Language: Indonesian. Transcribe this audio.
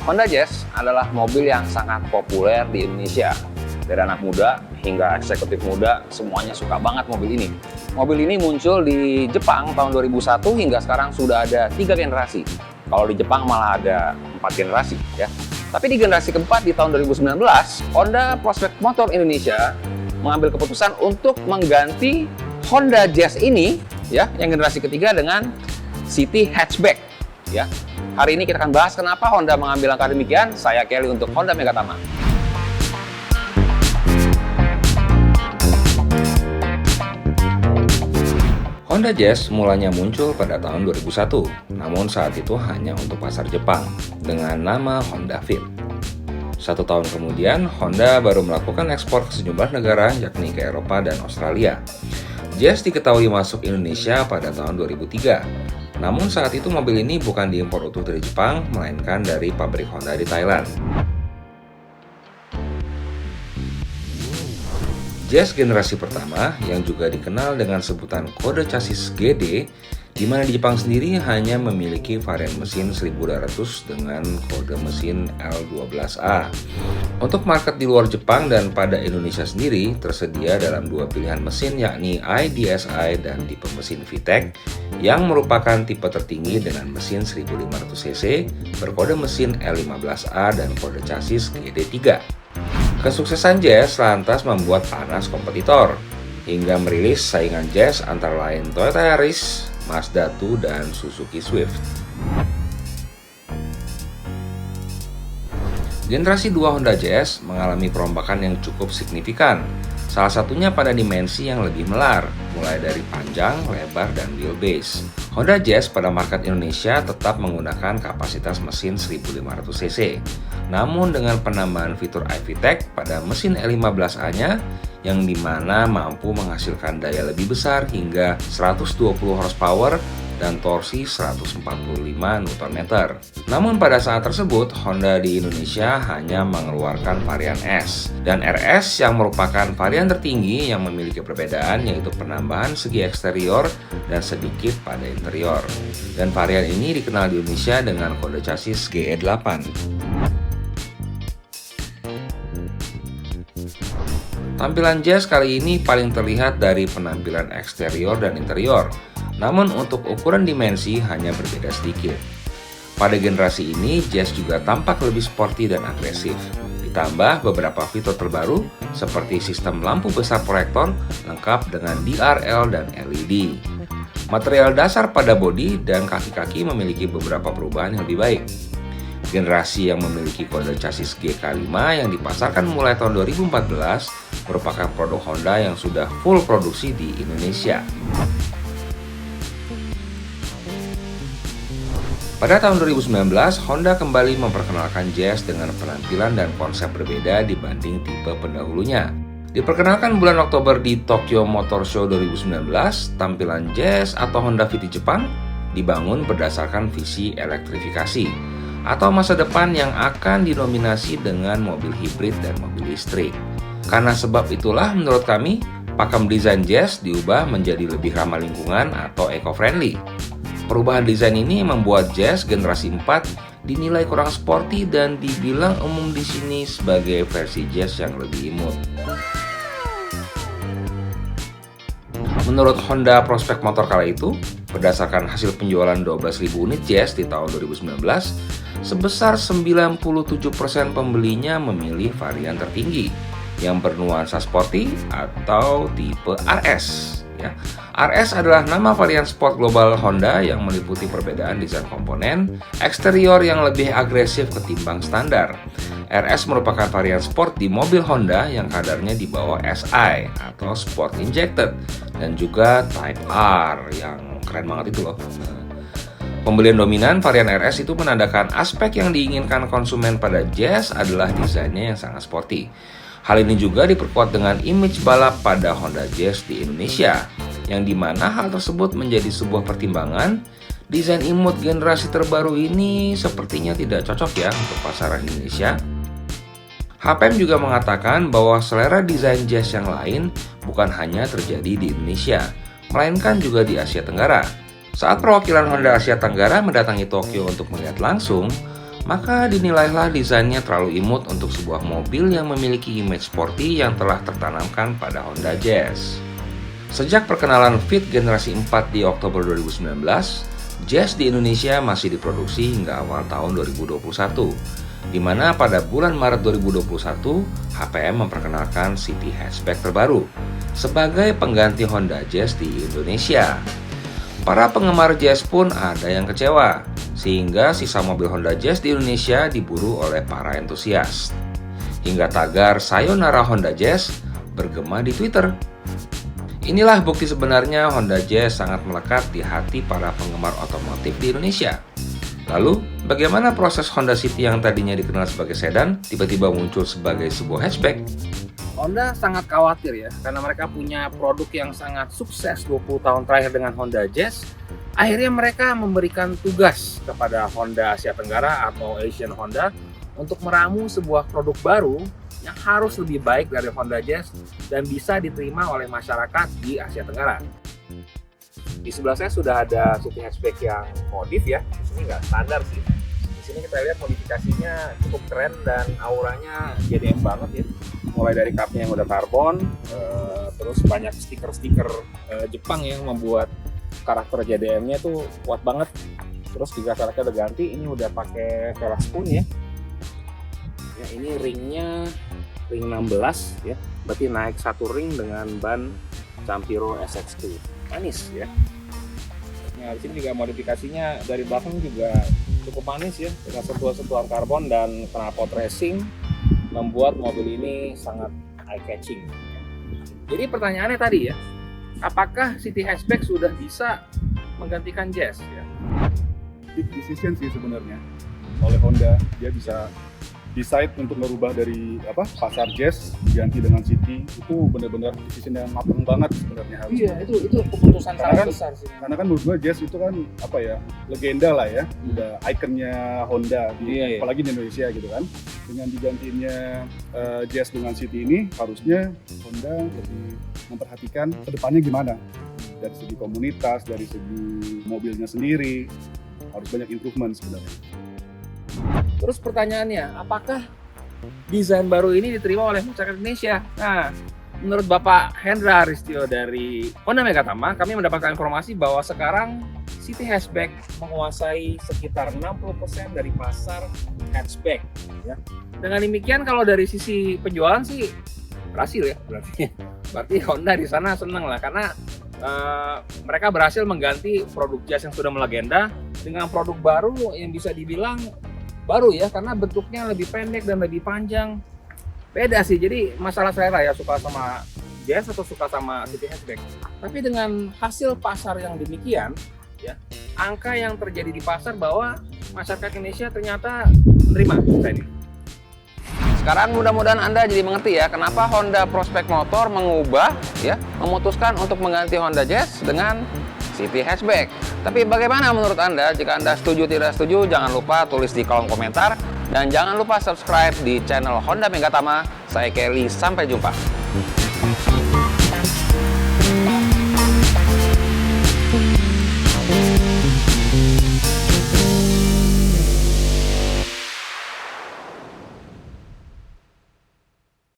Honda Jazz adalah mobil yang sangat populer di Indonesia. Dari anak muda hingga eksekutif muda, semuanya suka banget mobil ini. Mobil ini muncul di Jepang tahun 2001 hingga sekarang sudah ada 3 generasi. Kalau di Jepang malah ada 4 generasi ya. Tapi di generasi keempat di tahun 2019, Honda Prospect Motor Indonesia mengambil keputusan untuk mengganti Honda Jazz ini ya, yang generasi ketiga dengan City Hatchback ya. Hari ini kita akan bahas kenapa Honda mengambil langkah demikian. Saya Kelly untuk Honda Megatama. Honda Jazz mulanya muncul pada tahun 2001, namun saat itu hanya untuk pasar Jepang dengan nama Honda Fit. 1 tahun kemudian, Honda baru melakukan ekspor ke sejumlah negara, yakni ke Eropa dan Australia. Jazz diketahui masuk Indonesia pada tahun 2003. Namun saat itu mobil ini bukan diimpor utuh dari Jepang, melainkan dari pabrik Honda di Thailand. Jazz generasi pertama yang juga dikenal dengan sebutan kode chassis GD, di mana di Jepang sendiri hanya memiliki varian mesin 1200 dengan kode mesin L12A. Untuk market di luar Jepang dan pada Indonesia sendiri tersedia dalam 2 pilihan mesin, yakni IDSI dan tipe mesin VTEC yang merupakan tipe tertinggi dengan mesin 1500 cc berkode mesin L15A dan kode chassis GD3. Kesuksesan Jazz lantas membuat panas kompetitor hingga merilis saingan Jazz antara lain Toyota Yaris, Mazda 2, dan Suzuki Swift. Generasi 2 Honda Jazz mengalami perombakan yang cukup signifikan, salah satunya pada dimensi yang lebih melar, mulai dari panjang, lebar, dan wheelbase. Honda Jazz pada market Indonesia tetap menggunakan kapasitas mesin 1500 cc, namun dengan penambahan fitur iVTEC pada mesin L15A-nya, yang dimana mampu menghasilkan daya lebih besar hingga 120 horsepower dan torsi 145 Nm. Namun pada saat tersebut, Honda di Indonesia hanya mengeluarkan varian S dan RS yang merupakan varian tertinggi yang memiliki perbedaan, yaitu penambahan segi eksterior dan sedikit pada interior. Dan varian ini dikenal di Indonesia dengan kode chassis GE8. Tampilan Jazz kali ini paling terlihat dari penampilan eksterior dan interior, namun untuk ukuran dimensi hanya berbeda sedikit. Pada generasi ini, Jazz juga tampak lebih sporty dan agresif, ditambah beberapa fitur terbaru seperti sistem lampu besar proyektor lengkap dengan DRL dan LED. Material dasar pada bodi dan kaki-kaki memiliki beberapa perubahan yang lebih baik. Generasi yang memiliki kode chassis GK5 yang dipasarkan mulai tahun 2014 merupakan produk Honda yang sudah full produksi di Indonesia. Pada tahun 2019, Honda kembali memperkenalkan Jazz dengan penampilan dan konsep berbeda dibanding tipe pendahulunya. Diperkenalkan bulan Oktober di Tokyo Motor Show 2019, tampilan Jazz atau Honda Fit di Jepang dibangun berdasarkan visi elektrifikasi atau masa depan yang akan dinominasi dengan mobil hibrid dan mobil listrik. Karena sebab itulah menurut kami, pakem desain Jazz diubah menjadi lebih ramah lingkungan atau eco-friendly. Perubahan desain ini membuat Jazz generasi 4 dinilai kurang sporty dan dibilang umum di sini sebagai versi Jazz yang lebih imut. Menurut Honda Prospect Motor kala itu, berdasarkan hasil penjualan 12.000 unit Jazz di tahun 2019, sebesar 97% pembelinya memilih varian tertinggi yang bernuansa sporty atau tipe RS. RS adalah nama varian sport global Honda yang meliputi perbedaan desain komponen eksterior yang lebih agresif ketimbang standar. RS merupakan varian sport di mobil Honda yang kadarnya di bawah SI atau Sport Injected, dan juga Type R yang keren banget itu loh. Pembelian dominan varian RS itu menandakan aspek yang diinginkan konsumen pada Jazz adalah desainnya yang sangat sporty. Hal ini juga diperkuat dengan image balap pada Honda Jazz di Indonesia, yang dimana hal tersebut menjadi sebuah pertimbangan. Desain imut generasi terbaru ini sepertinya tidak cocok ya untuk pasaran Indonesia. HPM juga mengatakan bahwa selera desain Jazz yang lain bukan hanya terjadi di Indonesia, melainkan juga di Asia Tenggara. Saat perwakilan Honda Asia Tenggara mendatangi Tokyo untuk melihat langsung, maka dinilailah desainnya terlalu imut untuk sebuah mobil yang memiliki image sporty yang telah tertanamkan pada Honda Jazz. Sejak perkenalan Fit generasi 4 di Oktober 2019, Jazz di Indonesia masih diproduksi hingga awal tahun 2021, di mana pada bulan Maret 2021, HPM memperkenalkan City Hatchback terbaru sebagai pengganti Honda Jazz di Indonesia. Para penggemar Jazz pun ada yang kecewa, sehingga sisa mobil Honda Jazz di Indonesia diburu oleh para entusias. Hingga tagar Sayonara Honda Jazz bergema di Twitter. Inilah bukti sebenarnya Honda Jazz sangat melekat di hati para penggemar otomotif di Indonesia. Lalu, bagaimana proses Honda City yang tadinya dikenal sebagai sedan tiba-tiba muncul sebagai sebuah hatchback? Honda sangat khawatir ya, karena mereka punya produk yang sangat sukses 20 tahun terakhir dengan Honda Jazz. Akhirnya mereka memberikan tugas kepada Honda Asia Tenggara atau Asian Honda untuk meramu sebuah produk baru yang harus lebih baik dari Honda Jazz dan bisa diterima oleh masyarakat di Asia Tenggara. Di sebelah saya sudah ada City Hatchback yang modif ya, di sini nggak standar sih. Di sini kita lihat modifikasinya cukup keren dan auranya JDM banget ya. Mulai dari cupnya yang udah karbon, terus banyak stiker-stiker Jepang yang membuat karakter JDM-nya tuh kuat banget. Terus juga karakter udah ganti, ini udah pakai velg spoon ya. Ya ini ring 16 ya, berarti naik satu ring dengan ban Campiro SX2. Manis ya. Nah di sini juga modifikasinya dari belakang juga cukup manis ya, dengan sentuhan-sentuhan karbon dan knalpot racing membuat mobil ini sangat eye-catching. Jadi pertanyaannya tadi ya, apakah City Hatchback sudah bisa menggantikan Jazz? Ya? Big decision sih sebenarnya oleh Honda. Dia bisa decide untuk merubah dari pasar Jazz diganti dengan City. Itu benar-benar decision yang matang banget sebenarnya harus. Iya, itu keputusan sangat besar sih. Karena kan menurut gue Jazz itu kan legenda lah ya, udah ikonnya Honda apalagi di Indonesia gitu kan. Dengan digantinya Jazz dengan City ini, harusnya Honda lebih memperhatikan kedepannya gimana. Dari segi komunitas, dari segi mobilnya sendiri, harus banyak improvement sebenarnya. Terus pertanyaannya, apakah desain baru ini diterima oleh masyarakat Indonesia? Nah, menurut Bapak Hendra Aristio dari Honda Megatama, kami mendapatkan informasi bahwa sekarang City Hatchback menguasai sekitar 60% dari pasar hatchback. Ya. Dengan demikian, kalau dari sisi penjualan sih berhasil ya, berarti Honda di sana senang lah, karena mereka berhasil mengganti produk Jazz yang sudah melegenda dengan produk baru yang bisa dibilang baru ya, karena bentuknya lebih pendek dan lebih panjang. Beda sih, jadi masalah selera ya, suka sama Jazz atau suka sama City Hatchback. Tapi dengan hasil pasar yang demikian ya, angka yang terjadi di pasar bahwa masyarakat Indonesia ternyata menerima desain ini. Sekarang mudah-mudahan Anda jadi mengerti ya kenapa Honda Prospect Motor memutuskan untuk mengganti Honda Jazz dengan City Hatchback. Tapi bagaimana menurut Anda? Jika Anda setuju tidak setuju, jangan lupa tulis di kolom komentar. Dan jangan lupa subscribe di channel Honda Megatama. Saya Kelly, sampai jumpa.